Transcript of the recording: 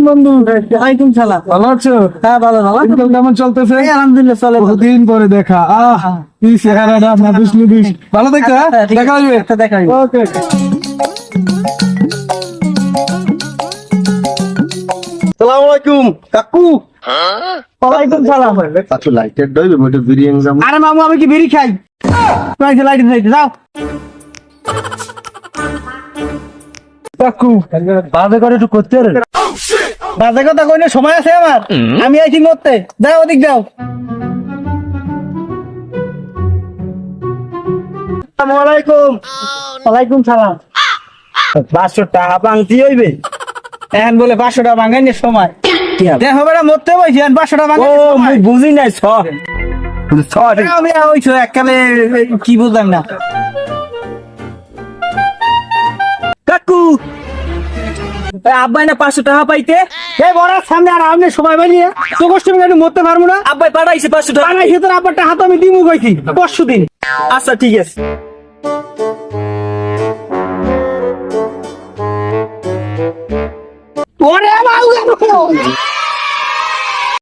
বন্ধু ওয়ালাইকুম সালাম। ভালো আছো? হ্যাঁ ভালো ভালো। কেমন চলতেছে? আলহামদুলিল্লাহ চলে। বহুদিন পরে দেখা। কি চেহারাটা আপনার বিষ্ণু বিষ। ভালো দেখতে দেখা যাবে। দেখা যাবে। ওকে। সালাম আলাইকুম কাকু। ওয়ালাইকুম সালাম। কাকু লাইটের দইবে মইটা বিরিয়ানি জাম। আরে মামু আমি কি বিড়ি খাই? প্রাইস লাইট খাইতে যাও। কাকু বাজে করে একটু করতে রে। বাজে কথা কইলে সময় আছে আমার। আমি আইছি মরতে। যাও ওদিক যাও। আসসালামু আলাইকুম। ওয়ালাইকুম সালাম। 500 টাকা ভাঙতি হইবে। এখন বলে 500 টাকা ভাঙাইনি সময়। দেখো বেটা মরতে বইছি এখন 500 টাকা ও ভাঙাইনি মুই বুঝি নাই সরি। আমি ওইছো এককালে কি বুঝলাম না। কাকু আব্বাই না 500 টাকা পাইতে। এই বড়ার সামনে আর আমনে সময় পাইনি তো কষ্ট আমি একটু মরতে পারবো না। আব্বাই পাঠাইছে 500 টাকা। বানাইছে তোর আব্বারটা হাত আমি দিমু কইছি পরশু দিন। আচ্ছা ঠিক আছে।